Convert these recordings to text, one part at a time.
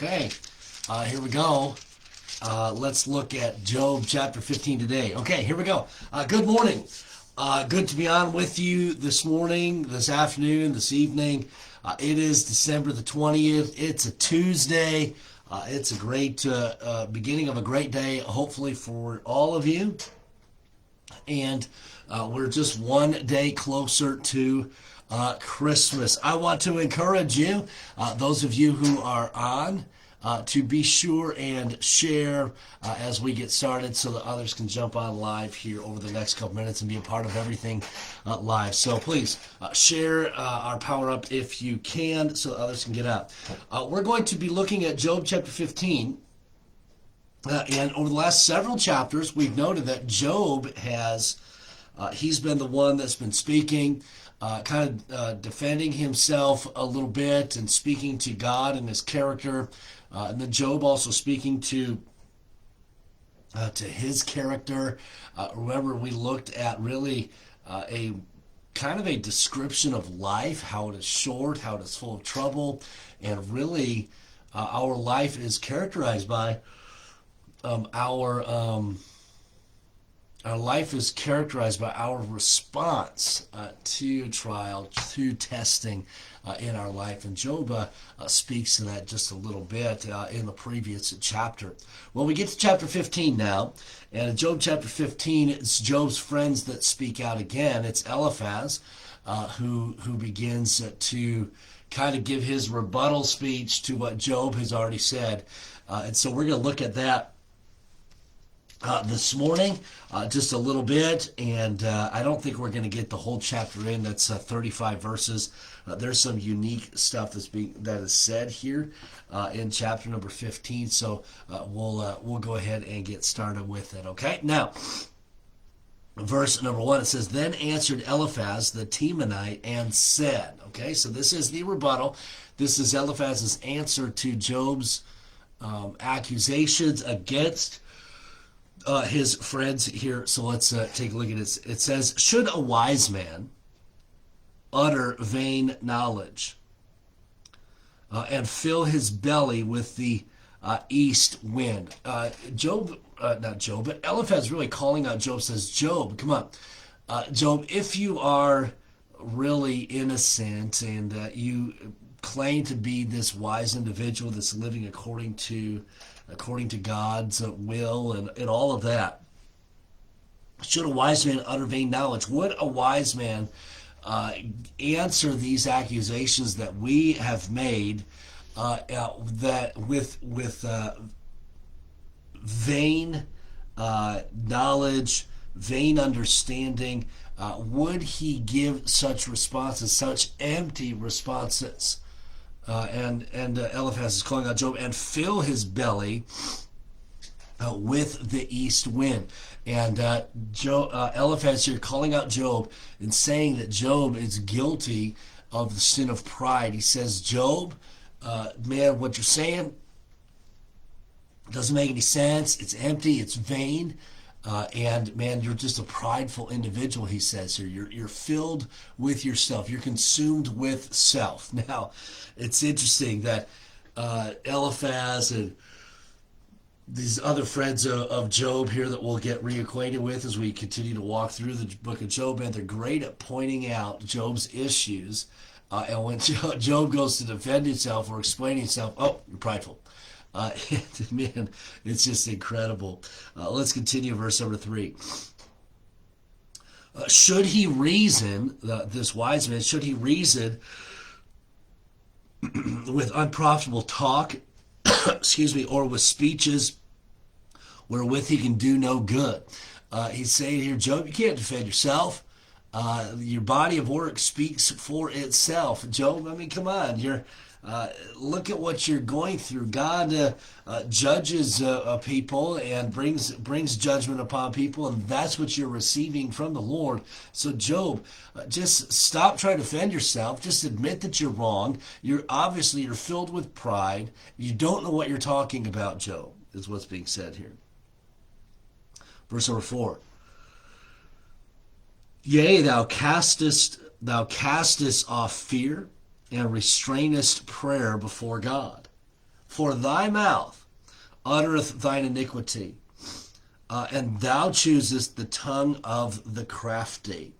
Okay, here we go. Let's look at Job chapter 15 today. Okay, here we go. Good morning. Good to be on with you this morning, this afternoon, this evening. It is December the 20th. It's a Tuesday. It's a great beginning of a great day, hopefully for all of you. And we're just one day closer to Christmas. I want to encourage you, those of you who are on, to be sure and share as we get started so that others can jump on live here over the next couple minutes and be a part of everything live. So please share our power up if you can so that others can get up. We're going to be looking at Job chapter 15. And over the last several chapters, we've noted that Job has, he's been the one that's been speaking, defending himself a little bit and speaking to God and his character. And then Job also speaking to his character. Remember, we looked at really a kind of a description of life, how it is short, how it is full of trouble, and really our life is characterized by our life is characterized by our response to trial, to testing in our life. And Job speaks to that just a little bit in the previous chapter. Well, we get to chapter 15 now. And in Job chapter 15, it's Job's friends that speak out again. It's Eliphaz who begins to kind of give his rebuttal speech to what Job has already said. And so we're going to look at that this morning, just a little bit, and I don't think we're going to get the whole chapter in. That's 35 verses. There's some unique stuff that is said here in chapter number 15. So we'll go ahead and get started with it. Okay, now verse number 1, it says, "Then answered Eliphaz the Temanite and said," okay, so this is the rebuttal. This is Eliphaz's answer to Job's accusations against his friends here. So let's take a look at it. It says, "Should a wise man utter vain knowledge and fill his belly with the east wind?" Not Job, but Eliphaz really calling out Job, says, Job, come on. Job, if you are really innocent and you claim to be this wise individual that's living according to God's will and all of that, should a wise man utter vain knowledge? Would a wise man answer these accusations that we have made that with vain knowledge, vain understanding? Would he give such responses, such empty responses? And Eliphaz is calling out Job, and fill his belly with the east wind. And Eliphaz here calling out Job and saying that Job is guilty of the sin of pride. He says, Job, man, what you're saying doesn't make any sense. It's empty. It's vain. And man, you're just a prideful individual, he says here. You're filled with yourself. You're consumed with self. Now, it's interesting that Eliphaz and these other friends of Job here that we'll get reacquainted with as we continue to walk through the book of Job, and they're great at pointing out Job's issues. And when Job goes to defend himself or explain himself, oh, you're prideful. Man, it's just incredible. Let's continue verse number 3. Should he reason, this wise man, should he reason with unprofitable talk, excuse me, or with speeches wherewith he can do no good? He's saying here, Job, you can't defend yourself. Your body of work speaks for itself. Job, I mean, come on, look at what you're going through. God judges people and brings judgment upon people, and that's what you're receiving from the Lord. So Job, just stop trying to defend yourself. Just admit that you're wrong. You're filled with pride. You don't know what you're talking about, Job, is what's being said here. Verse number 4. Yea, thou castest off fear and restrainest prayer before God. For thy mouth uttereth thine iniquity, and thou choosest the tongue of the crafty.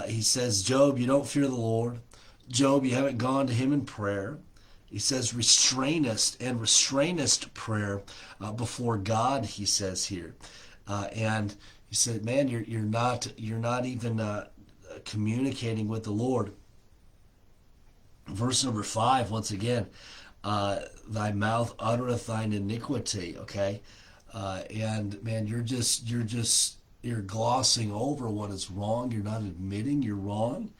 He says, Job, you don't fear the Lord. Job, you haven't gone to him in prayer. He says, restrainest prayer before God, he says here. And he said, man, you're not even communicating with the Lord. Verse number 5, once again, thy mouth uttereth thine iniquity. Okay, and man, you're glossing over what is wrong. You're not admitting you're wrong.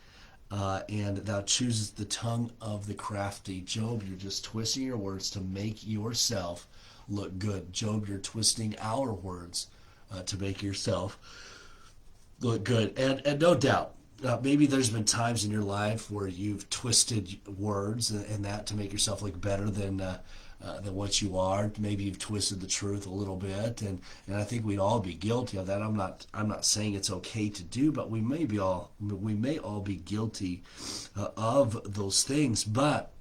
And thou choosest the tongue of the crafty. Job, you're just twisting your words to make yourself look good. Job, you're twisting our words to make yourself look good. And no doubt, maybe there's been times in your life where you've twisted words and that to make yourself look better than what you are. Maybe you've twisted the truth a little bit, and I think we'd all be guilty of that. I'm not saying it's okay to do, but we may all be guilty of those things. But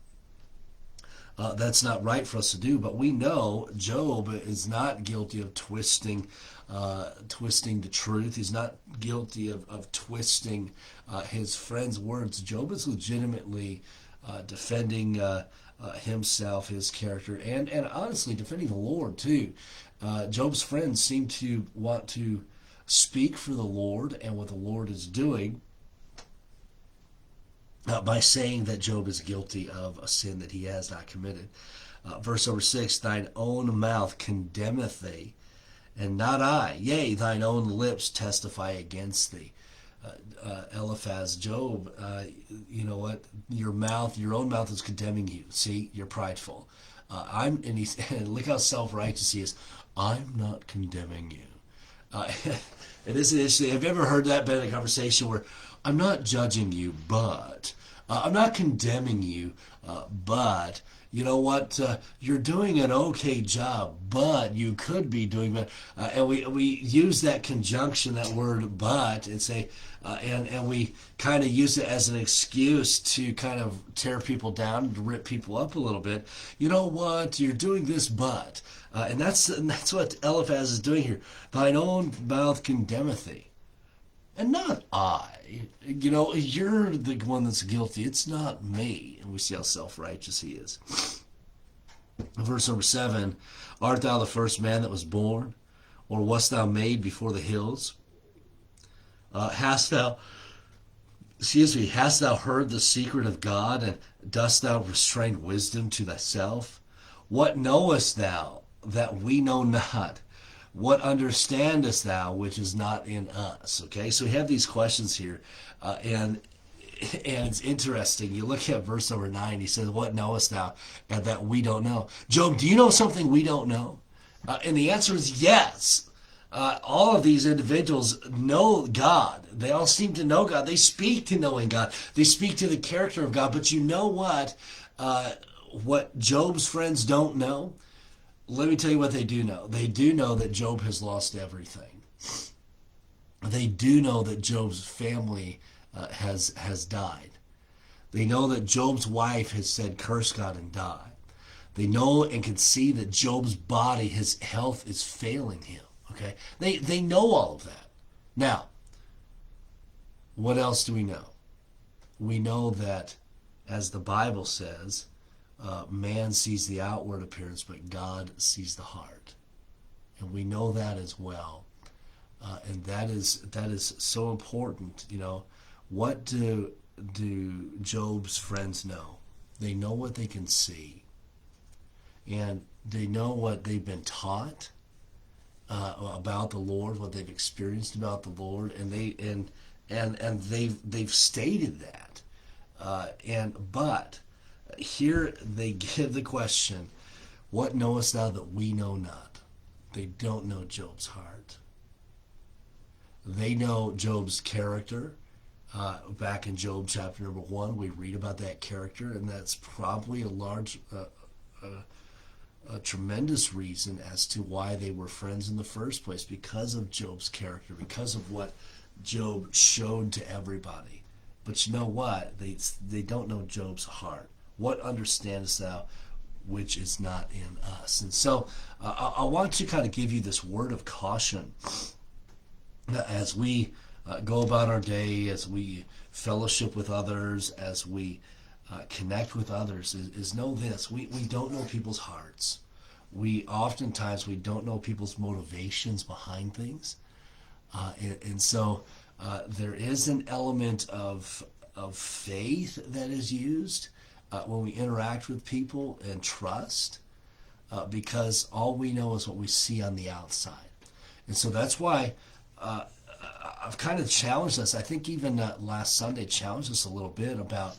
that's not right for us to do. But we know Job is not guilty of twisting the truth. He's not guilty of twisting his friend's words. Job is legitimately defending himself, his character, and honestly defending the Lord too. Job's friends seem to want to speak for the Lord and what the Lord is doing by saying that Job is guilty of a sin that he has not committed. Verse over 6, thine own mouth condemneth thee, and not I. Yea, thine own lips testify against thee. Eliphaz, Job, you know what? Your own mouth is condemning you. See, you're prideful. And look how self-righteous he is. I'm not condemning you. It isn't interesting. Have you ever heard that been in a conversation where I'm not judging you, but I'm not condemning you, but you know what? You're doing an okay job, but you could be doing better. And we use that conjunction, that word "but," and say, and we kind of use it as an excuse to kind of tear people down and rip people up a little bit. You know what? You're doing this, but, and that's what Eliphaz is doing here. Thine own mouth condemneth thee, and not I. You know, you're the one that's guilty. It's not me. And we see how self-righteous he is. Verse number 7, art thou the first man that was born? Or wast thou made before the hills? Hast thou heard the secret of God, and dost thou restrain wisdom to thyself? What knowest thou that we know not? What understandest thou which is not in us? Okay, so we have these questions here, and it's interesting. You look at verse number 9. He says, "What knowest thou and that we don't know?" Job, do you know something we don't know? And the answer is yes. All of these individuals know God. They all seem to know God. They speak to knowing God. They speak to the character of God. But you know what? What Job's friends don't know? Let me tell you what they do know. They do know that Job has lost everything. They do know that Job's family has died. They know that Job's wife has said, curse God and die. They know and can see that Job's body, his health is failing him. Okay? They know all of that. Now, what else do we know? We know that, as the Bible says, man sees the outward appearance, but God sees the heart. And we know that as well. And that is so important. You know, what do Job's friends know? They know what they can see. And they know what they've been taught about the Lord, what they've experienced about the Lord, and they've stated that. But here they give the question, what knowest thou that we know not? They don't know Job's heart. They know Job's character. Back in Job chapter number 1, we read about that character, and that's probably a tremendous reason as to why they were friends in the first place, because of Job's character, because of what Job showed to everybody. But you know what? They don't know Job's heart. What understandest thou which is not in us. And so I want to kind of give you this word of caution as we go about our day, as we fellowship with others, as we connect with others, is know this: we don't know people's hearts. We oftentimes we don't know people's motivations behind things, and so there is an element of faith that is used when we interact with people, and trust, because all we know is what we see on the outside. And so that's why I've kind of challenged us. I think even last Sunday challenged us a little bit about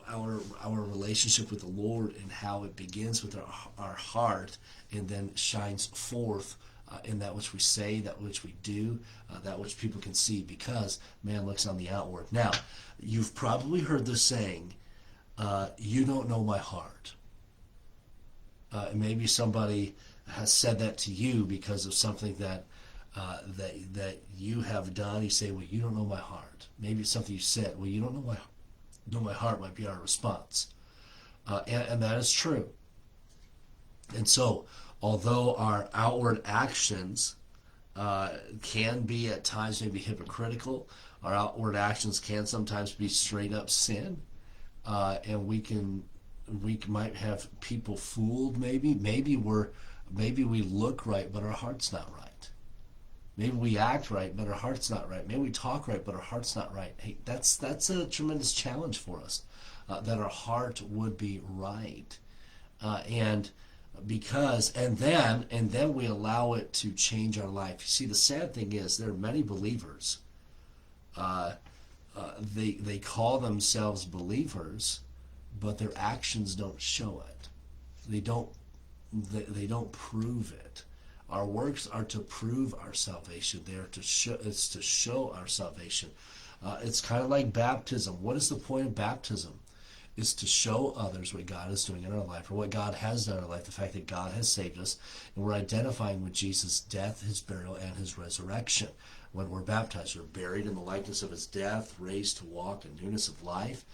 our relationship with the Lord, and how it begins with our heart and then shines forth in that which we say, that which we do, that which people can see, because man looks on the outward. Now, you've probably heard the saying, you don't know my heart. Maybe somebody has said that to you because of something that you have done. You say, well, you don't know my heart. Maybe it's something you said. Well, you don't know my heart might be our response. And that is true. And so, although our outward actions can be at times maybe hypocritical, our outward actions can sometimes be straight up sin, and we might have people fooled. Maybe we look right, but our heart's not right. Maybe we act right, but our heart's not right. Maybe we talk right, but our heart's not right. Hey, that's a tremendous challenge for us, that our heart would be right, and then we allow it to change our life. You see, the sad thing is there are many believers. They call themselves believers, but their actions don't show it. They don't prove it. Our works are to prove our salvation. They are to show. It's to show our salvation. It's kind of like baptism. What is the point of baptism? It's to show others what God is doing in our life, or what God has done in our life, the fact that God has saved us, and we're identifying with Jesus' death, his burial, and his resurrection. When we're baptized, we're buried in the likeness of his death, raised to walk in newness of life,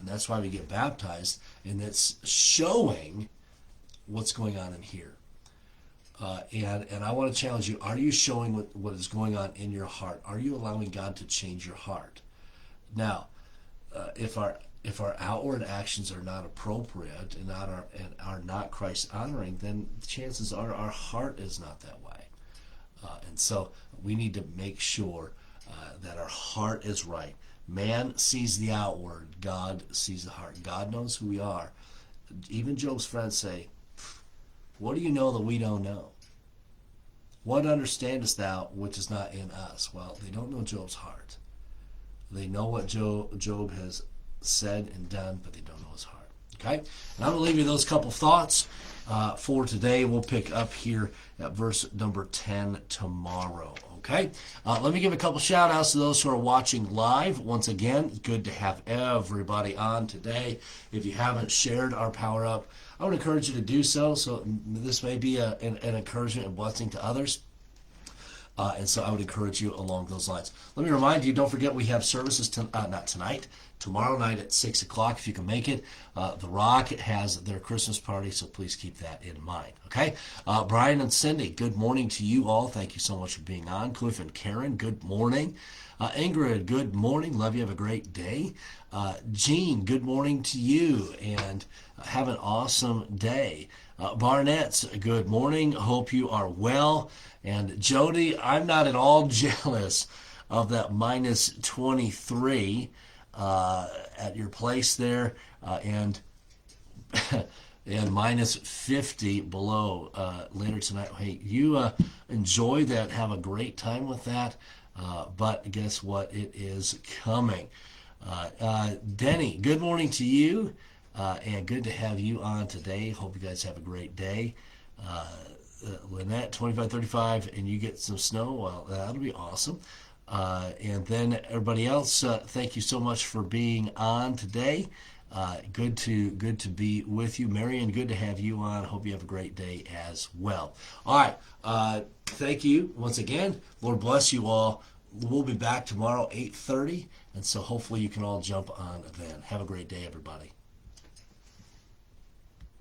and that's why we get baptized, and it's showing what's going on in here. And I want to challenge you: are you showing what is going on in your heart? Are you allowing God to change your heart? Now, if our outward actions are not appropriate and are not Christ honoring, then chances are our heart is not that way. And so we need to make sure that our heart is right. Man sees the outward, God sees the heart. God knows who we are. Even Job's friends say, what do you know that we don't know? What understandest thou which is not in us? Well, they don't know Job's heart. They know what Job has said and done, but they don't know his heart. Okay? And I'm going to leave you those couple thoughts for today. We'll pick up here at verse number 10 tomorrow. Okay? Let me give a couple shout outs to those who are watching live. Once again, good to have everybody on today. If you haven't shared our Power Up, I would encourage you to do so. So this may be an encouragement and blessing to others. And so I would encourage you along those lines. Let me remind you, don't forget we have services, not tonight, tomorrow night at 6 o'clock if you can make it. The Rock has their Christmas party, so please keep that in mind. Okay? Brian and Cindy, good morning to you all. Thank you so much for being on. Cliff and Karen, good morning. Ingrid, good morning. Love you. Have a great day. Jean, good morning to you, and have an awesome day. Barnett's, good morning. Hope you are well. And Jody, I'm not at all jealous of that minus 23 at your place there, and and minus 50 below later tonight. Hey, you enjoy that. Have a great time with that. But guess what? It is coming. Denny, good morning to you, and good to have you on today. Hope you guys have a great day. Lynette, 25-35, and you get some snow. Well, that'll be awesome. And then everybody else, thank you so much for being on today. Good to be with you. Marion, good to have you on. Hope you have a great day as well. All right. Thank you once again. Lord bless you all. We'll be back tomorrow, 8:30, and so hopefully you can all jump on then. Have a great day, everybody.